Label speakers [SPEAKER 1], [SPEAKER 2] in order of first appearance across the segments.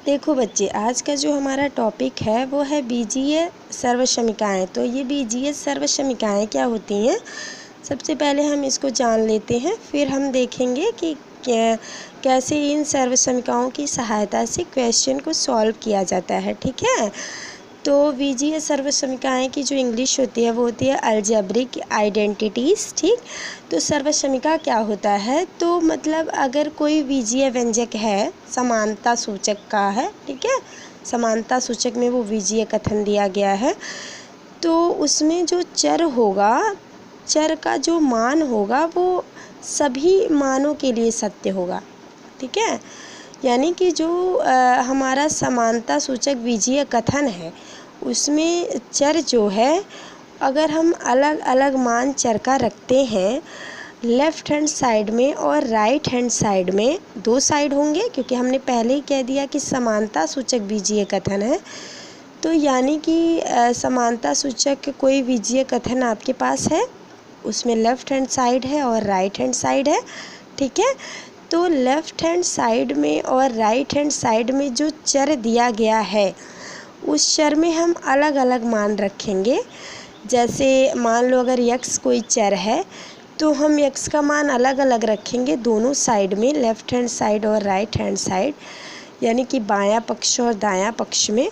[SPEAKER 1] देखो बच्चे, आज का जो हमारा टॉपिक है वो है बीजीय सर्वसमीकाएँ। तो ये बीजीय सर्वसमीकाएँ क्या होती हैं, सबसे पहले हम इसको जान लेते हैं, फिर हम देखेंगे कि कैसे इन सर्वसमीकाओं की सहायता से क्वेश्चन को सॉल्व किया जाता है। ठीक है, तो बीजीय सर्वसमीकाएँ की जो इंग्लिश होती है वो होती है अलजेब्रिक आइडेंटिटीज़। ठीक, तो सर्वसमीका क्या होता है, तो मतलब अगर कोई बीजीय व्यंजक है, समानता सूचक का है, ठीक है, समानता सूचक में वो बीजीय कथन दिया गया है, तो उसमें जो चर होगा, चर का जो मान होगा वो सभी मानों के लिए सत्य होगा। ठीक है, यानी कि जो हमारा समानता सूचक बीजीय कथन है उसमें चर जो है, अगर हम अलग अलग मान चर का रखते हैं, लेफ़्ट हैंड साइड में और राइट हैंड साइड में, दो साइड होंगे, क्योंकि हमने पहले ही कह दिया कि समानता सूचक बीजीय कथन है। तो यानी कि समानता सूचक कोई बीजीय कथन आपके पास है, उसमें लेफ़्ट हैंड साइड है और राइट हैंड साइड है। ठीक है, तो लेफ़्ट हैंड साइड में और राइट हैंड साइड में जो चर दिया गया है उस चर में हम अलग अलग मान रखेंगे। जैसे मान लो अगर यक्स कोई चर है तो हम यक्स का मान अलग अलग रखेंगे दोनों साइड में, लेफ़्ट हैंड साइड और राइट हैंड साइड, यानी कि बायां पक्ष और दायां पक्ष में।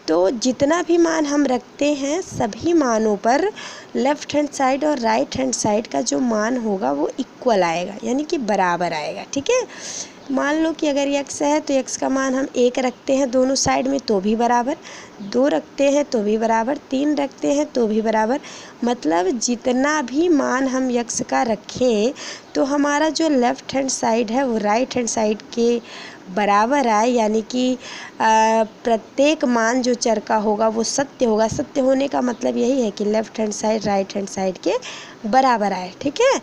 [SPEAKER 1] तो जितना भी मान हम रखते हैं सभी मानों पर लेफ़्ट हैंड साइड और राइट हैंड साइड का जो मान होगा वो इक्वल आएगा, यानी कि बराबर आएगा। ठीक है, मान लो कि अगर यक्स है तो यक्स का मान हम 1 रखते हैं दोनों साइड में तो भी बराबर, 2 रखते हैं तो भी बराबर, 3 रखते हैं तो भी बराबर। मतलब जितना भी मान हम यक्स का रखें तो हमारा जो लेफ़्ट हैंड साइड है वो राइट हैंड साइड के बराबर आए, यानी कि प्रत्येक मान जो चर का होगा वो सत्य होगा। सत्य होने का मतलब यही है कि left hand side right hand side के बराबर आए। ठीक है,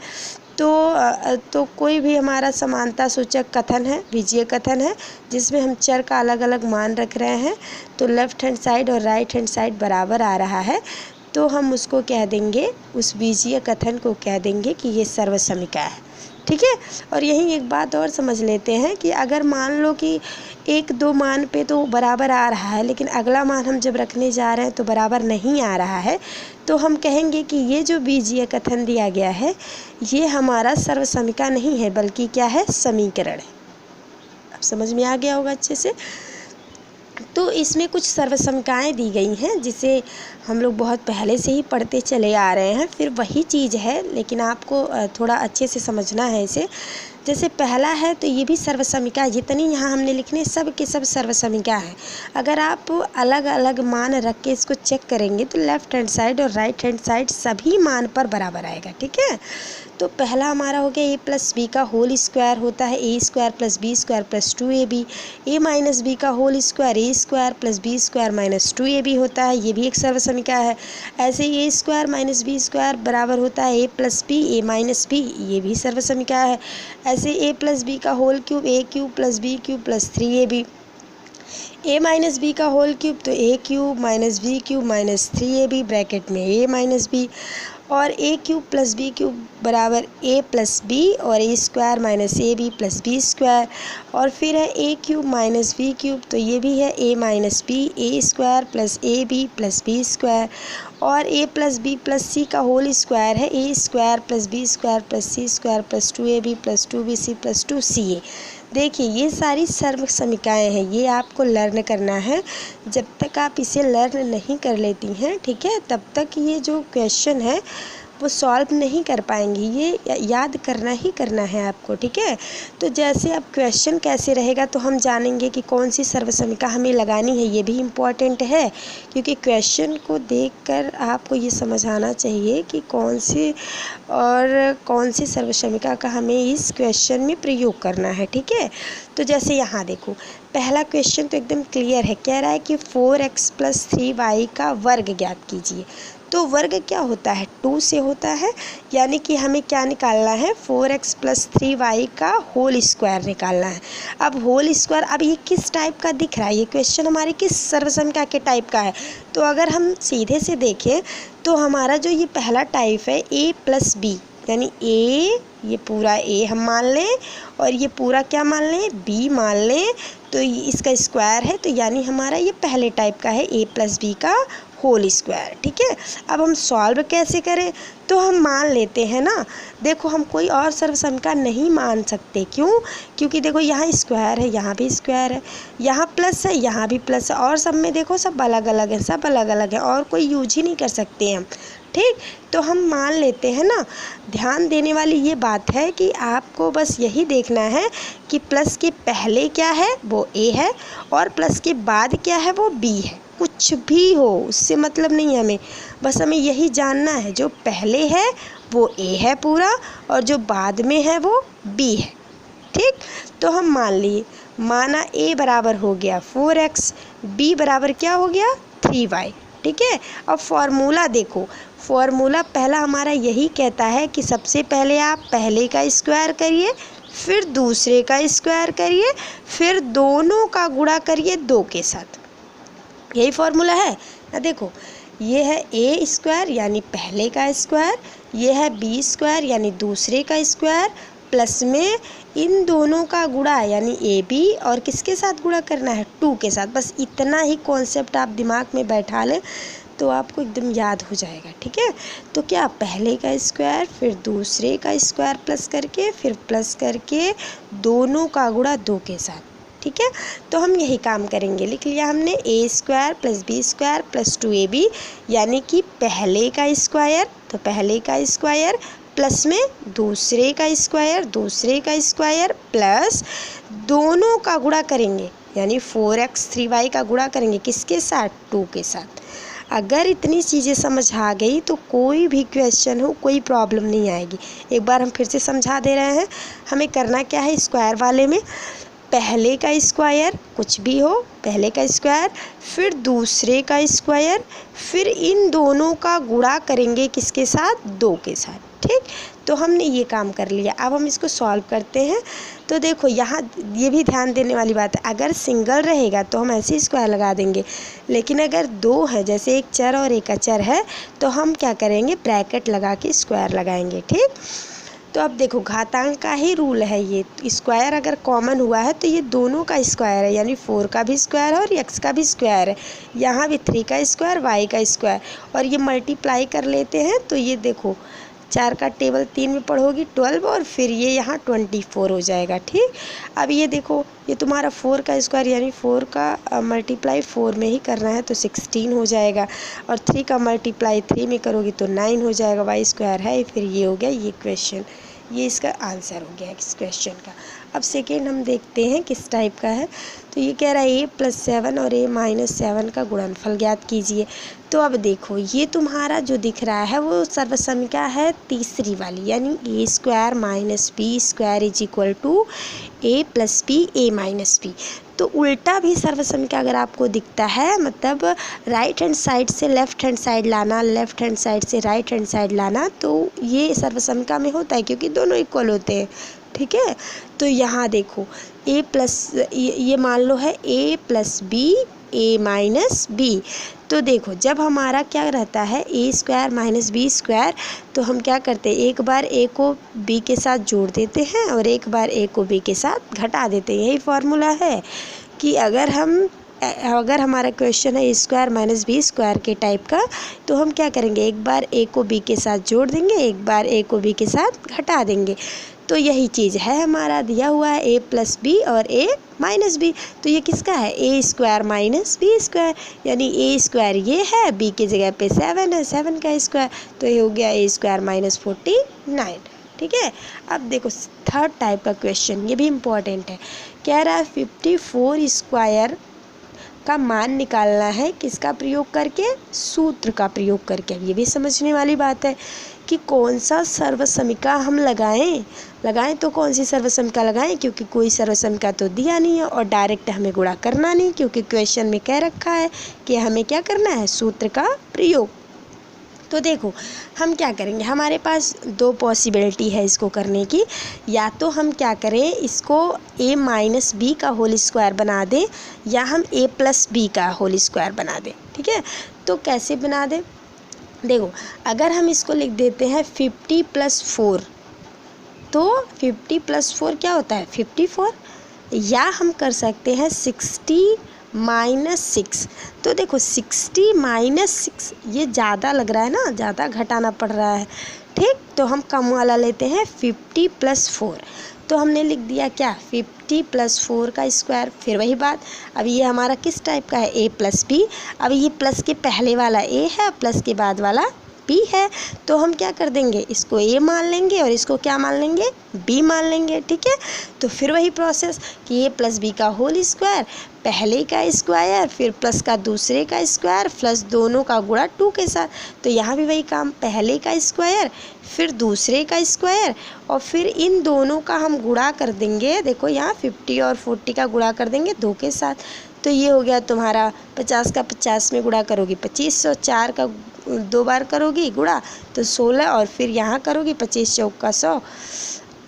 [SPEAKER 1] तो कोई भी हमारा समानता सूचक कथन है, बीजीय कथन है, जिसमें हम चर का अलग अलग मान रख रहे हैं, तो लेफ़्ट हैंड साइड और राइट हैंड साइड बराबर आ रहा है, तो हम उसको कह देंगे, उस बीजीय कथन को कह देंगे कि ये सर्वसमीका है। ठीक है, और यहीं एक बात और समझ लेते हैं कि अगर मान लो कि 1-2 मान पे तो बराबर आ रहा है, लेकिन अगला मान हम जब रखने जा रहे हैं तो बराबर नहीं आ रहा है, तो हम कहेंगे कि ये जो बीजीय कथन दिया गया है ये हमारा सर्वसमीका नहीं है, बल्कि क्या है, समीकरण है। अब समझ में आ गया होगा अच्छे से। तो इसमें कुछ सर्वसमीकाएँ दी गई हैं जिसे हम लोग बहुत पहले से ही पढ़ते चले आ रहे हैं, फिर वही चीज़ है लेकिन आपको थोड़ा अच्छे से समझना है इसे। जैसे पहला है तो ये भी सर्वसमीका, जितनी यहाँ हमने लिखने सब के सब सर्वसमीका है। अगर आप अलग अलग मान रख के इसको चेक करेंगे तो लेफ़्ट हैंड साइड और राइट हैंड साइड सभी मान पर बराबर आएगा। ठीक है, तो पहला हमारा हो गया a + b का होल स्क्वायर होता है a² + b² + 2ab, a - b का whole square a² + b² - 2ab होता है, ये भी एक सर्वसमीका है। ऐसे ही a² - b² बराबर होता है a + b a - b, ये भी सर्वसमीका है। ऐसे a + b का whole cube a³ + b³ + 3ab, a - b का होल क्यूब तो a³ - b³ - 3ab ब्रैकेट में a - b, और a³ + b³ बराबर a + b और a² - ab + b², और फिर है a³ - b³ तो ये भी है a - b a² + ab + b², और a + b + c का होल स्क्वायर है a² + b² + c² + 2ab + 2bc + 2ca। देखिए ये सारी सर्वसमीकाएँ हैं, ये आपको लर्न करना है। जब तक आप इसे लर्न नहीं कर लेती हैं, ठीक है, तब तक ये जो क्वेश्चन है वो सॉल्व नहीं कर पाएंगी, ये याद करना ही करना है आपको। ठीक है, तो जैसे अब क्वेश्चन कैसे रहेगा तो हम जानेंगे कि कौन सी सर्वसमीका हमें लगानी है, ये भी इम्पॉर्टेंट है, क्योंकि क्वेश्चन को देखकर आपको ये समझ आना चाहिए कि कौन सी सर्वसमीका का हमें इस क्वेश्चन में प्रयोग करना है। ठीक है, तो जैसे यहाँ देखो, पहला क्वेश्चन तो एकदम क्लियर है, कह रहा है कि 4x + 3y का वर्ग ज्ञात कीजिए। तो वर्ग क्या होता है, 2 से होता है, यानी कि हमें क्या निकालना है, 4x + 3y का होल स्क्वायर निकालना है। अब होल स्क्वायर, अब ये किस टाइप का दिख रहा है, ये क्वेश्चन हमारे किस सर्वसमीका के टाइप का है, तो अगर हम सीधे से देखें तो हमारा जो ये पहला टाइप है a + b, यानी ए, ये पूरा ए हम मान लें और ये पूरा क्या मान लें, बी मान लें, तो इसका स्क्वायर है, तो यानी हमारा ये पहले टाइप का है ए प्लस बी का होल स्क्वायर। ठीक है, अब हम सॉल्व कैसे करें, तो हम मान लेते हैं ना, देखो हम कोई और सर्वसमिका नहीं मान सकते, क्यों, क्योंकि देखो यहाँ स्क्वायर है, यहाँ भी स्क्वायर है, यहाँ प्लस है, यहाँ भी प्लस है, और सब में देखो सब अलग अलग है, सब अलग अलग है, और कोई यूज ही नहीं कर सकते हम। ठीक, तो हम मान लेते हैं ना। ध्यान देने वाली ये बात है कि आपको बस यही देखना है कि प्लस के पहले क्या है वो ए है और प्लस के बाद क्या है वो बी है। कुछ भी हो उससे मतलब नहीं हमें, बस हमें यही जानना है, जो पहले है वो ए है पूरा और जो बाद में है वो बी है। ठीक, तो हम मान लिए, माना ए बराबर हो गया 4x, बी बराबर क्या हो गया 3y। ठीक है, अब फॉर्मूला देखो, फॉर्मूला पहला हमारा यही कहता है कि सबसे पहले आप पहले का स्क्वायर करिए, फिर दूसरे का स्क्वायर करिए, फिर दोनों का गुणा करिए 2 के साथ। यही फॉर्मूला है ना। देखो ये है ए स्क्वायर यानी पहले का स्क्वायर, ये है बी स्क्वायर यानी दूसरे का स्क्वायर, प्लस में इन दोनों का गुणा यानी ए बी, और किसके साथ गुणा करना है 2 के साथ। बस इतना ही कॉन्सेप्ट आप दिमाग में बैठा लें तो आपको एकदम याद हो जाएगा। ठीक है, तो क्या पहले का स्क्वायर फिर दूसरे का स्क्वायर प्लस करके फिर प्लस करके दोनों का गुणा 2 के साथ। ठीक है, तो हम यही काम करेंगे। लिख लिया हमने a square plus b square plus 2ab, यानी कि पहले का स्क्वायर, तो पहले का स्क्वायर प्लस में दूसरे का स्क्वायर, दूसरे का स्क्वायर प्लस दोनों का गुणा करेंगे, यानी 4x 3y का गुणा करेंगे किसके साथ 2 के साथ। अगर इतनी चीज़ें समझ आ गई तो कोई भी क्वेश्चन हो कोई प्रॉब्लम नहीं आएगी। एक बार हम फिर से समझा दे रहे हैं। हमें करना क्या है, स्क्वायर वाले में पहले का स्क्वायर कुछ भी हो, पहले का स्क्वायर फिर दूसरे का स्क्वायर, फिर इन दोनों का गुणा करेंगे किसके साथ 2 के साथ। ठीक, तो हमने ये काम कर लिया। अब हम इसको सॉल्व करते हैं। तो देखो यहाँ ये भी ध्यान देने वाली बात है, अगर सिंगल रहेगा तो हम ऐसे ही स्क्वायर लगा देंगे, लेकिन अगर 2 है, जैसे एक चर और एक अचर है, तो हम क्या करेंगे ब्रैकेट लगा के स्क्वायर लगाएंगे। ठीक, तो अब देखो घातांक का ही रूल है, ये स्क्वायर अगर कॉमन हुआ है तो ये दोनों का स्क्वायर है, यानी 4 का भी स्क्वायर है और x का भी स्क्वायर है, यहाँ भी 3 का स्क्वायर y का स्क्वायर, और ये मल्टीप्लाई कर लेते हैं तो ये देखो 4 का टेबल 3 में पढ़ोगी 12 और फिर ये यहाँ 24 हो जाएगा। ठीक, अब ये देखो ये तुम्हारा 4 का स्क्वायर यानी 4 का मल्टीप्लाई 4 में ही करना है तो 16 हो जाएगा, और 3 का मल्टीप्लाई 3 में करोगी तो 9 हो जाएगा, y स्क्वायर है। फिर ये हो गया ये क्वेश्चन, ये इसका आंसर हो गया इस क्वेश्चन का। अब सेकेंड हम देखते हैं किस टाइप का है। तो ये कह रहा है a+7 और a-7 का गुणनफल ज्ञात कीजिए। तो अब देखो ये तुम्हारा जो दिख रहा है वो सर्वसमिका है तीसरी वाली, यानी a square minus b square is equal to a plus b a minus b. तो उल्टा भी सर्वसमिका अगर आपको दिखता है, मतलब राइट हैंड साइड से लेफ़्ट हैंड साइड लाना, लेफ़्ट हैंड साइड से राइट हैंड साइड लाना, तो ये सर्वसमिका में होता है क्योंकि दोनों इक्वल होते हैं। ठीक है, तो यहाँ देखो a प्लस ये मान लो है a plus b a minus b. तो देखो जब हमारा क्या रहता है a square minus b square, तो हम क्या करते हैं एक बार a को b के साथ जोड़ देते हैं और एक बार a को b के साथ घटा देते हैं। यही फार्मूला है कि अगर हमारा क्वेश्चन है a square minus b square के टाइप का, तो हम क्या करेंगे एक बार a को b के साथ जोड़ देंगे, एक बार a को b के साथ घटा देंगे। तो यही चीज़ है, हमारा दिया हुआ है a प्लस बी और a माइनस बी, तो ये किसका है a square minus b square, यानी a स्क्वायर ये है, b की जगह पे 7 है, 7 का स्क्वायर, तो ये हो गया a स्क्वायर माइनस 49। ठीक है, अब देखो थर्ड टाइप का क्वेश्चन, ये भी इम्पोर्टेंट है। कह रहा है 54 स्क्वायर का मान निकालना है, किसका प्रयोग करके, सूत्र का प्रयोग करके। ये भी समझने वाली बात है कि कौन सा सर्वसमिका हम लगाएं तो कौन सी सर्वसमिका लगाएं, क्योंकि कोई सर्वसमिका तो दिया नहीं है और डायरेक्ट हमें गुणा करना नहीं, क्योंकि क्वेश्चन में कह रखा है कि हमें क्या करना है, सूत्र का प्रयोग। तो देखो हम क्या करेंगे, हमारे पास 2 पॉसिबिलिटी है इसको करने की, या तो हम क्या करें इसको a माइनस बी का होल स्क्वायर बना दें, या हम a प्लस बी का होल स्क्वायर बना दें। ठीक है, तो कैसे बना दें, देखो अगर हम इसको लिख देते हैं 50 + 4, तो 50 + 4 क्या होता है 54, या हम कर सकते हैं 60 - 6। तो देखो 60 - 6 ये ज़्यादा लग रहा है ना, ज़्यादा घटाना पड़ रहा है, ठीक। तो हम कम वाला लेते हैं 50 + 4। तो हमने लिख दिया क्या 50 + 4 का स्क्वायर। फिर वही बात, अब ये हमारा किस टाइप का है, a + b। अब ये प्लस के पहले वाला a है, प्लस के बाद वाला b है, तो हम क्या कर देंगे, इसको a मान लेंगे और इसको क्या मान लेंगे, b मान लेंगे, ठीक है। तो फिर वही प्रोसेस कि a + b का होल स्क्वायर, पहले का स्क्वायर फिर प्लस का दूसरे का स्क्वायर प्लस दोनों का गुणा 2 के साथ। तो यहाँ भी वही काम, पहले का स्क्वायर फिर दूसरे का स्क्वायर और फिर इन दोनों का हम गुणा कर देंगे। देखो यहाँ 50 और 40 का गुणा कर देंगे 2 के साथ। तो ये हो गया तुम्हारा 50 का 50 में गुणा करोगी 2500, 4 का 2 बार करोगी गुणा तो 16, और फिर यहाँ करोगी 25 चौका 100,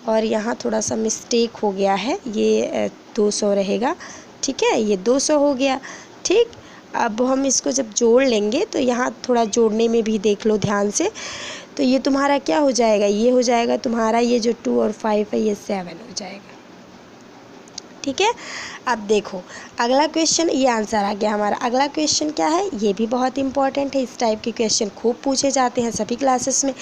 [SPEAKER 1] और यहाँ थोड़ा सा मिस्टेक हो गया है, ये 200 रहेगा, ठीक है, ये 200 हो गया, ठीक। अब हम इसको जब जोड़ लेंगे तो यहाँ थोड़ा जोड़ने में भी देख लो ध्यान से। तो ये तुम्हारा क्या हो जाएगा, ये हो जाएगा तुम्हारा, ये जो 2 और 5 है ये 7 हो जाएगा, ठीक है। अब देखो अगला क्वेश्चन, ये आंसर आ गया हमारा। अगला क्वेश्चन क्या है, ये भी बहुत इंपॉर्टेंट है, इस टाइप के क्वेश्चन खूब पूछे जाते हैं सभी क्लासेस में।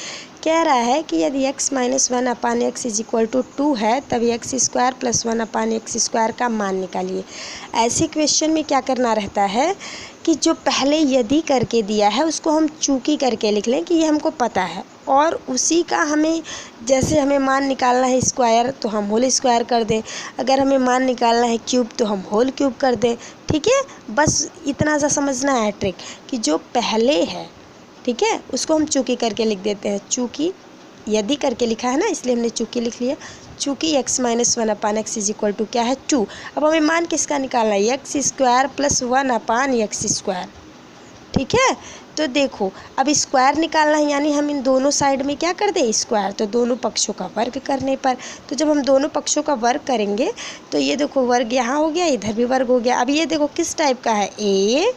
[SPEAKER 1] कह रहा है कि यदि x - 1/x = 2 है, तब x² + 1/x² का मान निकालिए। ऐसे क्वेश्चन में क्या करना रहता है कि जो पहले यदि करके दिया है उसको हम चूकी करके लिख लें कि ये हमको पता है, और उसी का हमें, जैसे हमें मान निकालना है स्क्वायर तो हम होल स्क्वायर कर दें, अगर हमें मान निकालना है क्यूब तो हम होल क्यूब कर दें, ठीक है। बस इतना सा समझना है ट्रिक कि जो पहले है, ठीक है, उसको हम चूकी करके लिख देते हैं। चूकी यदि करके लिखा है ना, इसलिए हमने चूकी लिख लिया। चूँकि x - 1/x = क्या है 2। अब हमें मान किसका निकालना है, x² + 1/x², ठीक है। तो देखो अब स्क्वायर निकालना है, यानी हम इन दोनों साइड में क्या कर दें स्क्वायर, तो दोनों पक्षों का वर्ग करने पर, तो जब हम दोनों पक्षों का वर्ग करेंगे तो ये देखो वर्ग यहाँ हो गया, इधर भी वर्ग हो गया। अब ये देखो किस टाइप का है, a,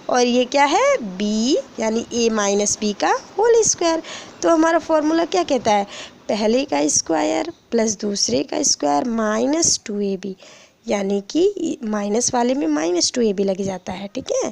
[SPEAKER 1] और ये क्या है b, यानी a - b का होल स्क्वायर। तो हमारा फॉर्मूला क्या कहता है, पहले का स्क्वायर प्लस दूसरे का स्क्वायर माइनस 2ab, यानी कि माइनस वाले में -2ab लग जाता है, ठीक है।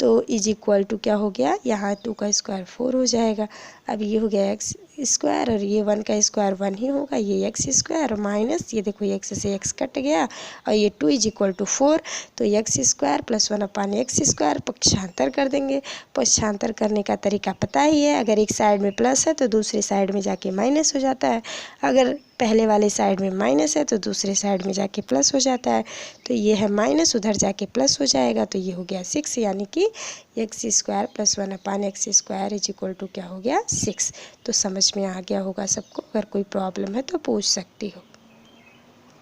[SPEAKER 1] तो = क्या हो गया, यहाँ 2 का स्क्वायर 4 हो जाएगा। अब ये हो गया x² और ये 1 का स्क्वायर 1 ही होगा, ये x² माइनस ये देखो x से x कट गया और ये 2 = 4। तो x² + 1/x² पक्षांतर कर देंगे। पक्षांतर करने का तरीका पता ही है, अगर एक साइड में प्लस है तो दूसरे साइड में जाके माइनस हो जाता है, अगर पहले वाले साइड में माइनस है तो दूसरे साइड में जाके प्लस हो जाता है। तो ये है माइनस, उधर जाके प्लस हो जाएगा, तो ये हो गया 6, यानी कि x² + 1/x² = क्या हो गया 6। तो समझ में आ गया होगा सबको, अगर कोई प्रॉब्लम है तो पूछ सकती हो।